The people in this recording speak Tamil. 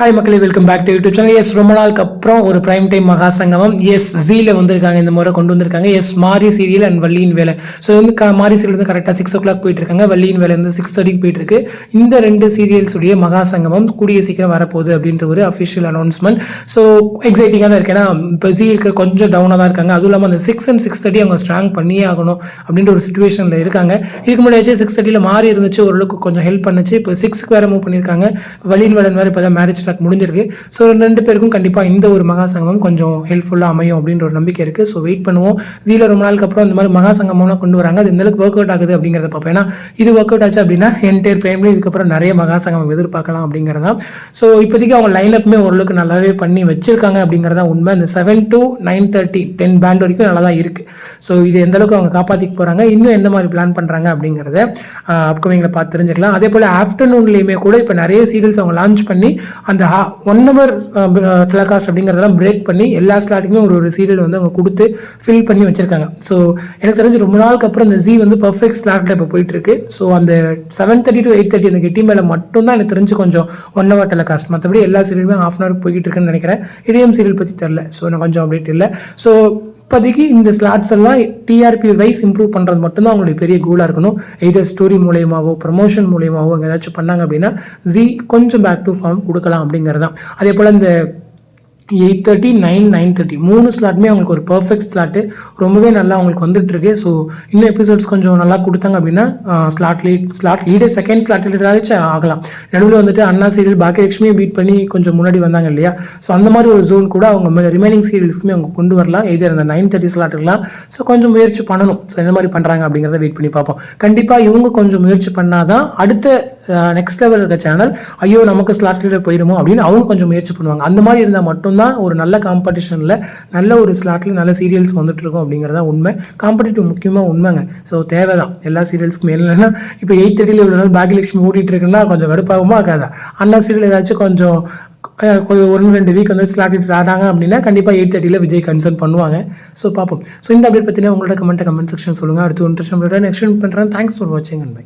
ஹாய் மக்களே, welcome back to YouTube channel. Yes, ரொம்ப நாளுக்கு அப்புறம் ஒரு பிரைம் டைம் மகா சங்கமம் ஜீல வந்திருக்காங்க. இந்த முறை கொண்டு வந்திருக்காங்க. மாரி சீரியல் அண்ட் வள்ளியின் வேலை. ஸோ மாரி சீரியல் வந்து கரெக்டாக 6 o'clock போயிட்டு இருக்காங்க. வள்ளியின் வேலை வந்து 6:30 போயிட்டு இருக்கு. இந்த ரெண்டு சீரியல்ஸுடைய மகா சங்கமம் கூடிய சீக்கிரம் வரப்போகுது அப்படின்ற ஒரு அஃபிஷியல் அனௌன்ஸ்மெண்ட். ஸோ எக்ஸைட்டிங்காக தான் இருக்கு. ஏன்னா இப்போ இருக்க கொஞ்சம் டவுனாக தான் இருக்காங்க. அதுவும் இல்லாமல் அந்த 6 and 6:30 அவங்க ஸ்ட்ராங் பண்ணியே ஆகணும் அப்படின்ற ஒரு சுச்சுவேஷனில் இருக்காங்க. இதுக்கு முன்னாடி 6:30 மாறி இருந்துச்சு, ஓரளவுக்கு கொஞ்சம் ஹெல்ப் பண்ணுச்சு. இப்போ 6க்கு வேற மூவ் பண்ணியிருக்காங்க. வள்ளியின் வேலை வேறு இப்போ தான் மேரேஜ் ஸ்டார்ட் முடிஞ்சிருக்கு. ஸோ ரெண்டு பேருக்கும் கண்டிப்பாக இந்த ஒரு மகா சங்கமம் கொஞ்சம் ஹெல்ப்ஃபுல்லாக அமையும் அப்படின்ற ஒரு நம்பிக்கை இருக்குது. ஸோ வெயிட் பண்ணுவோம். ஜீல ரொம்ப நாளுக்கு அப்புறம் இந்த மாதிரி மகா சங்கமம்லாம் கொண்டு வராங்க. அது எந்த அளவுக்கு ஒர்க் அவுட் ஆகுது அப்படிங்கிறத பார்ப்போம். ஏன்னா இது ஒர்க் அவுட் ஆச்சு அப்படின்னா என்டையர் ஃபேமிலி இதுக்கப்புறம் நிறைய மகா சங்கமம் எதிர்பார்க்கலாம் அப்படிங்கிறதா. ஸோ இப்போதைக்கு அவங்க லைனப்புமே ஓரளவுக்கு நல்லாவே பண்ணி வச்சிருக்காங்க அப்படிங்கிறதா உண்மை. இந்த 7 to 9:30 10 பேண்ட் வரைக்கும் நல்லா தான் இருக்குது. ஸோ இது எந்த அளவுக்கு அவங்க காப்பாற்றிக்க போகிறாங்க, இன்னும் எந்த மாதிரி பிளான் பண்ணுறாங்க அப்படிங்கிறத அப்கமிங்கில் பார்த்து தெரிஞ்சுக்கலாம். அதே போல் ஆஃப்டர்நூன்லேயுமே கூட இப்போ நிறைய சீரியல்ஸ் அவங்க லான்ச் பண்ணி அந்த 1 hour டெலிகாஸ்ட் அப்படிங்கிறதெல்லாம் பிரேக் பண்ணி எல்லா ஸ்லாட்டுக்குமே ஒரு சீரியல் வந்து அவங்க கொடுத்து ஃபில் பண்ணி வச்சிருக்காங்க. ஸோ எனக்கு தெரிஞ்சு ரொம்ப நாளுக்கு அப்புறம் இந்த ஜி வந்து பர்ஃபெக்ட் ஸ்லாட்டில் இப்போ போயிட்டு இருக்கு. ஸோ அந்த 7:30 to 8:30 அந்த கெட்டி மேலே மட்டும்தான் எனக்கு தெரிஞ்சு கொஞ்சம் 1 hour டெலிகாஸ்ட். மற்றபடி எல்லா சீரியலுமே ½ hour போய்கிட்டு இருக்குன்னு நினைக்கிறேன். இதயம் சீரியல் பற்றி தெரில. ஸோ எனக்கு கொஞ்சம் அப்டேட் இல்லை. ஸோ இப்போதைக்கு இந்த ஸ்லாட்ஸ் எல்லாம் டிஆர்பி வைஸ் இம்ப்ரூவ் பண்ணுறது மட்டும்தான் அவங்களுடைய பெரிய கோலாக இருக்கணும். எதர் ஸ்டோரி மூலியமாவோ ப்ரமோஷன் மூலியமாவோ அங்கே ஏதாச்சும் பண்ணாங்க அப்படின்னா ஜி கொஞ்சம் பேக் டு ஃபார்ம் கொடுக்கலாம் அப்படிங்கிறது தான். அதே போல் இந்த 8:30 9:30 3 ஸ்லாட்டுமே அவங்களுக்கு ஒரு பர்ஃபெக்ட் ஸ்லாட்டு ரொம்பவே நல்லா அவங்களுக்கு வந்துட்டு இருக்கு. ஸோ இன்னும் எபிசோட்ஸ் கொஞ்சம் நல்லா கொடுத்தாங்க அப்படின்னா ஸ்லாட் லீடர் செகண்ட் ஸ்லாட் லீடராச்சும் ஆகலாம். நடுவில் வந்துட்டு அண்ணா சீரியல் பாக்கியலட்சுமியை பீட் பண்ணி கொஞ்சம் முன்னாடி வந்தாங்க இல்லையா. ஸோ அந்த மாதிரி ஒரு ஜோன் கூட அவங்க ரிமைனிங் சீரியல்ஸ்க்குமே அவங்க கொண்டு வரலாம். எதர் அந்த 9:30 ஸ்லாட்டுலாம். ஸோ கொஞ்சம் முயற்சி பண்ணணும். ஸோ எந்த மாதிரி பண்ணுறாங்க அப்படிங்கிறத வெயிட் பண்ணி பார்ப்போம். கண்டிப்பாக இவங்க கொஞ்சம் முயற்சி பண்ணாதான் அடுத்த நெக்ஸ்ட் லெவல் இருக்க சேனல் ஐயோ நமக்கு ஸ்லாட் லீடர் போயிடுமோ அப்படின்னு அவங்க கொஞ்சம் முயற்சி பண்ணுவாங்க. அந்த மாதிரி இருந்தால் மட்டும்தான் ஒரு நல்ல காம்படிஷனில் நல்ல ஒரு ஸ்லாட்டில் நல்ல சீரியல்ஸ் வந்துட்டு இருக்கும் அப்படிங்கிறதா உண்மை. காம்படிட்டிவ் முக்கியமாக உண்மைங்க. ஸோ தேவை தான் எல்லா சீரியல்ஸ்க்குமே. இல்லைன்னா இப்போ 8:30 இவ்வளோ நாள் பாக்கியலட்சுமி ஓடிட்டு இருக்குன்னா கொஞ்சம் வெடுப்பாகுமா ஆகாதா. அண்ணா சீரியல் ஏதாச்சும் கொஞ்சம் 1-2 வீக் வந்து ஸ்லாட் ஆடாங்க அப்படின்னா கண்டிப்பாக 8:30 விஜய் கன்சர்ன் பண்ணுவாங்க. ஸோ பார்ப்போம். ஸோ இந்த அப்டேட் பற்றினா உங்களோட கமெண்ட் செக்ஷன் சொல்லுங்கள். அடுத்து இன்ட்ரெஸ்ட் நெக்ஸ்ட் பண்ணுறேன். தேங்க்ஸ் ஃபார் வாட்சிங் அண்ட் பை.